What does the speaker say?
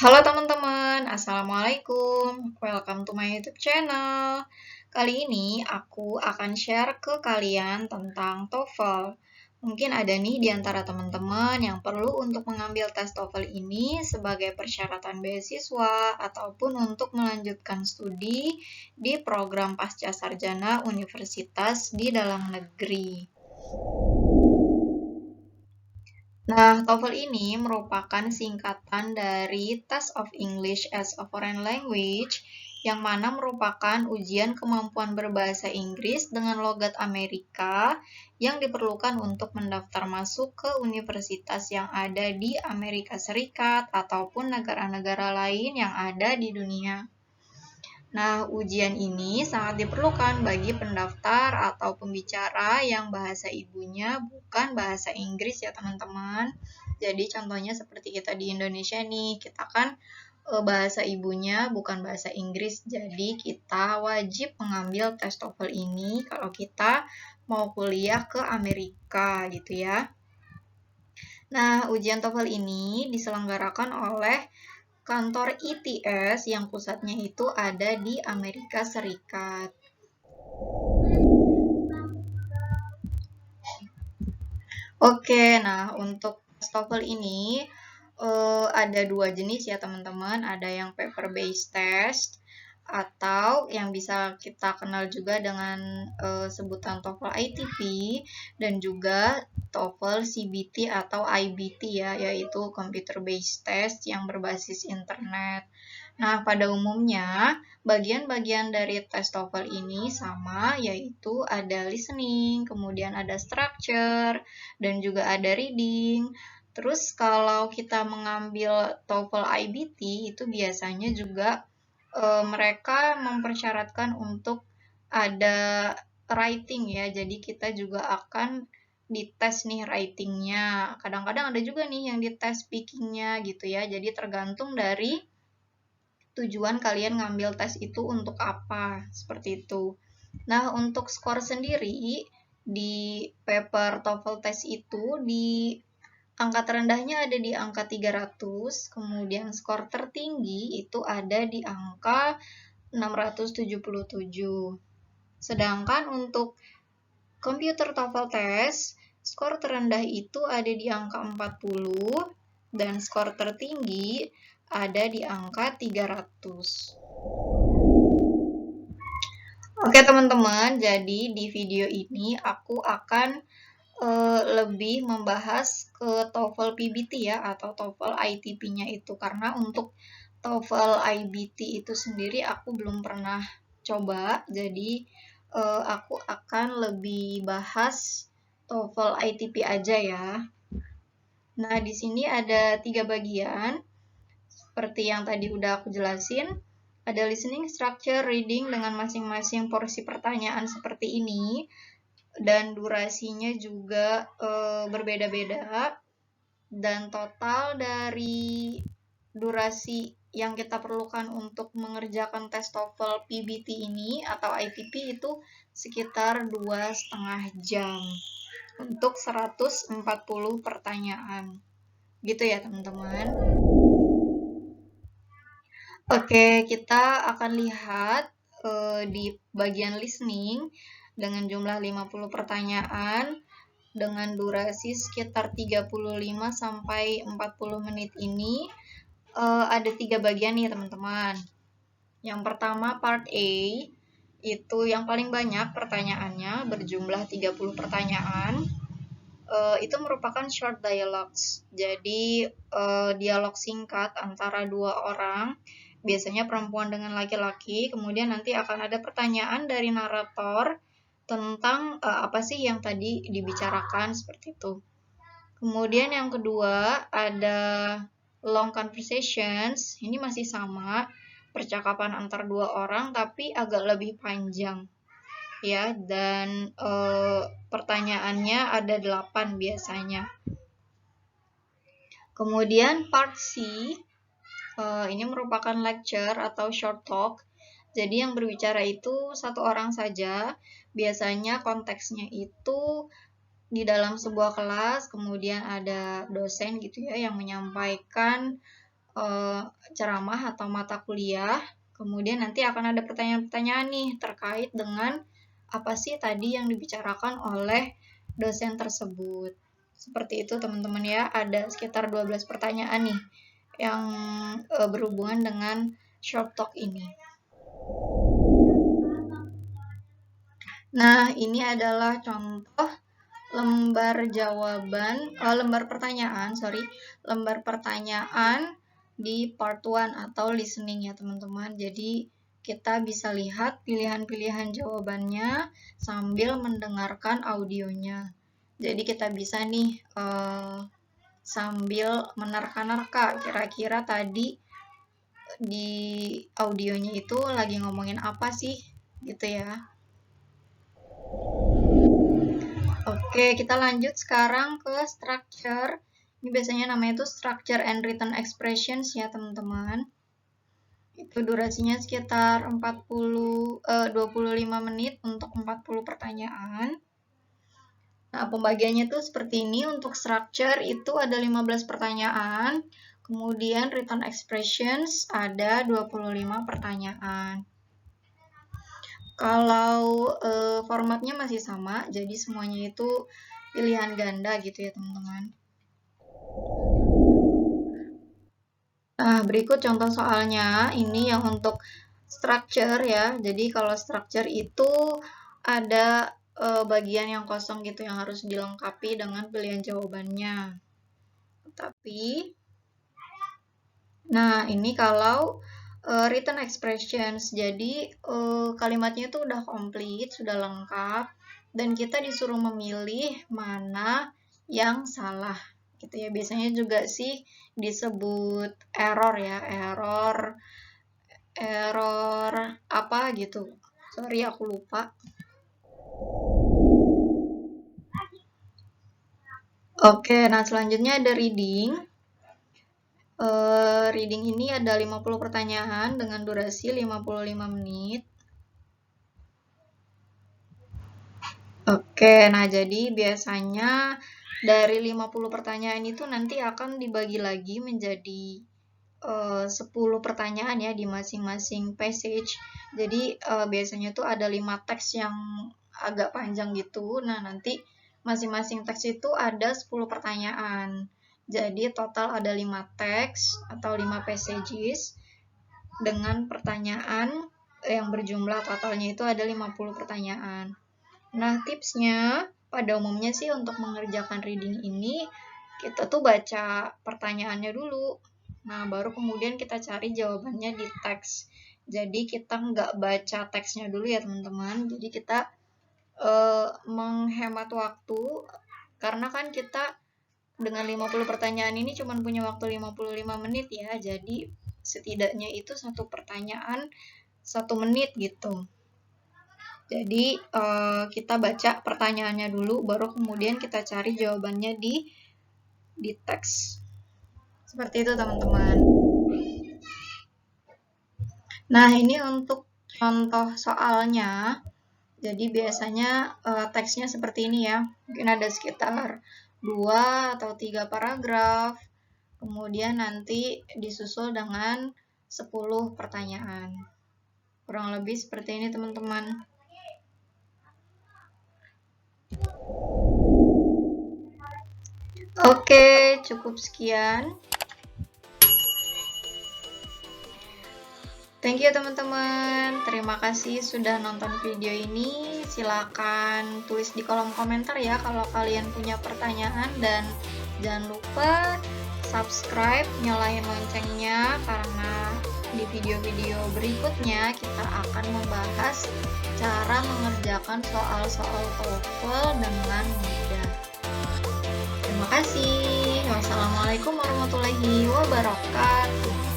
Halo teman-teman, Assalamualaikum. Welcome to my YouTube channel. Kali ini aku akan share ke kalian tentang TOEFL. Mungkin ada nih di antara teman-teman yang perlu untuk mengambil tes TOEFL ini sebagai persyaratan beasiswa ataupun untuk melanjutkan studi di program pasca sarjana universitas di dalam negeri. Nah, TOEFL ini merupakan singkatan dari Test of English as a Foreign Language, yang mana merupakan ujian kemampuan berbahasa Inggris dengan logat Amerika yang diperlukan untuk mendaftar masuk ke universitas yang ada di Amerika Serikat ataupun negara-negara lain yang ada di dunia. Nah, ujian ini sangat diperlukan bagi pendaftar atau pembicara yang bahasa ibunya bukan bahasa Inggris ya teman-teman. Jadi contohnya seperti kita di Indonesia nih, kita kan bahasa ibunya bukan bahasa Inggris, jadi kita wajib mengambil tes TOEFL ini kalau kita mau kuliah ke Amerika gitu ya. Nah, ujian TOEFL ini diselenggarakan oleh kantor ITS yang pusatnya itu ada di Amerika Serikat. Oke, nah untuk TOEFL ini ada dua jenis ya teman-teman. Ada yang paper based test atau yang bisa kita kenal juga dengan sebutan TOEFL ITP dan juga TOEFL CBT atau IBT ya, yaitu computer based test yang berbasis internet. Nah, pada umumnya bagian-bagian dari tes TOEFL ini sama, yaitu ada listening, kemudian ada structure, dan juga ada reading. Terus kalau kita mengambil TOEFL IBT itu biasanya juga mereka mempersyaratkan untuk ada writing ya. Jadi kita juga akan dites nih writingnya. Kadang-kadang ada juga nih yang dites speakingnya gitu ya. Jadi tergantung dari tujuan kalian ngambil tes itu untuk apa, seperti itu. Nah, untuk skor sendiri di paper TOEFL test itu di angka terendahnya ada di angka 300, kemudian skor tertinggi itu ada di angka 677. Sedangkan untuk computer TOEFL test, skor terendah itu ada di angka 40 dan skor tertinggi ada di angka 300. Oke teman-teman, jadi di video ini aku akan lebih membahas ke TOEFL PBT ya atau TOEFL ITP-nya itu, karena untuk TOEFL IBT itu sendiri aku belum pernah coba, jadi aku akan lebih bahas TOEFL ITP aja ya. Nah, di sini ada 3 bagian. Seperti yang tadi udah aku jelasin, ada listening, structure, reading dengan masing-masing porsi pertanyaan seperti ini, dan durasinya juga berbeda-beda, dan total dari durasi yang kita perlukan untuk mengerjakan tes TOEFL PBT ini atau ITP itu sekitar 2,5 jam untuk 140 pertanyaan. Gitu ya teman-teman. Oke, kita akan lihat di bagian listening dengan jumlah 50 pertanyaan dengan durasi sekitar 35 sampai 40 menit ini. Ada 3 bagian nih teman-teman. Yang pertama part A, itu yang paling banyak pertanyaannya, berjumlah 30 pertanyaan. Itu merupakan short dialogues. Jadi dialog singkat antara dua orang, biasanya perempuan dengan laki-laki, kemudian nanti akan ada pertanyaan dari narator tentang apa sih yang tadi dibicarakan, seperti itu. Kemudian yang kedua ada long conversations, ini masih sama, percakapan antar dua orang tapi agak lebih panjang ya, dan pertanyaannya ada 8 biasanya. Kemudian part C, ini merupakan lecture atau short talk. Jadi yang berbicara itu satu orang saja, biasanya konteksnya itu di dalam sebuah kelas, kemudian ada dosen gitu ya yang menyampaikan ceramah atau mata kuliah. Kemudian nanti akan ada pertanyaan-pertanyaan nih terkait dengan apa sih tadi yang dibicarakan oleh dosen tersebut. Seperti itu teman-teman ya, ada sekitar 12 pertanyaan nih yang berhubungan dengan short talk ini. Nah, ini adalah contoh lembar pertanyaan di part 1 atau listening ya teman-teman. Jadi kita bisa lihat pilihan-pilihan jawabannya sambil mendengarkan audionya. Jadi kita bisa nih sambil menerka-nerka kira-kira tadi di audionya itu lagi ngomongin apa sih gitu ya. Oke, kita lanjut sekarang ke structure. Ini biasanya namanya itu structure and written expressions ya teman-teman. Itu durasinya sekitar 25 menit untuk 40 pertanyaan. Nah, pembagiannya tuh seperti ini. Untuk structure itu ada 15 pertanyaan. Kemudian written expressions ada 25 pertanyaan. Kalau formatnya masih sama, jadi semuanya itu pilihan ganda gitu ya teman-teman. Nah, berikut contoh soalnya. Ini yang untuk structure ya. Jadi kalau structure itu ada bagian yang kosong gitu yang harus dilengkapi dengan pilihan jawabannya. Nah ini kalau written expressions, jadi kalimatnya itu udah komplit, sudah lengkap, dan kita disuruh memilih mana yang salah gitu ya. Biasanya juga sih disebut error ya, error apa gitu, sorry aku lupa. Oke, nah selanjutnya ada reading. Reading ini ada 50 pertanyaan dengan durasi 55 menit. Oke, nah jadi biasanya dari 50 pertanyaan itu nanti akan dibagi lagi menjadi 10 pertanyaan ya di masing-masing passage. Jadi biasanya tuh ada 5 teks yang agak panjang gitu. Nah, nanti masing-masing teks itu ada 10 pertanyaan. Jadi total ada 5 teks atau 5 passages dengan pertanyaan yang berjumlah totalnya itu ada 50 pertanyaan. Nah, tipsnya pada umumnya sih untuk mengerjakan reading ini, kita tuh baca pertanyaannya dulu. Nah, baru kemudian kita cari jawabannya di teks. Jadi kita nggak baca teksnya dulu ya teman-teman. Jadi kita menghemat waktu, karena kan kita dengan 50 pertanyaan ini cuma punya waktu 55 menit ya. Jadi setidaknya itu satu pertanyaan 1 menit gitu. Jadi kita baca pertanyaannya dulu, baru kemudian kita cari jawabannya di teks. Seperti itu teman-teman. Nah, ini untuk contoh soalnya. Jadi biasanya teksnya seperti ini ya. Mungkin ada sekitar 2 atau 3 paragraf. Kemudian nanti disusul dengan 10 pertanyaan. Kurang lebih seperti ini teman-teman. Oke, cukup sekian. Thank you teman-teman. Terima kasih sudah nonton video ini. Silakan tulis di kolom komentar ya kalau kalian punya pertanyaan, dan jangan lupa subscribe, nyalain loncengnya, karena di video-video berikutnya kita akan membahas cara mengerjakan soal-soal TOEFL dengan mudah. Terima kasih. Wassalamualaikum warahmatullahi wabarakatuh.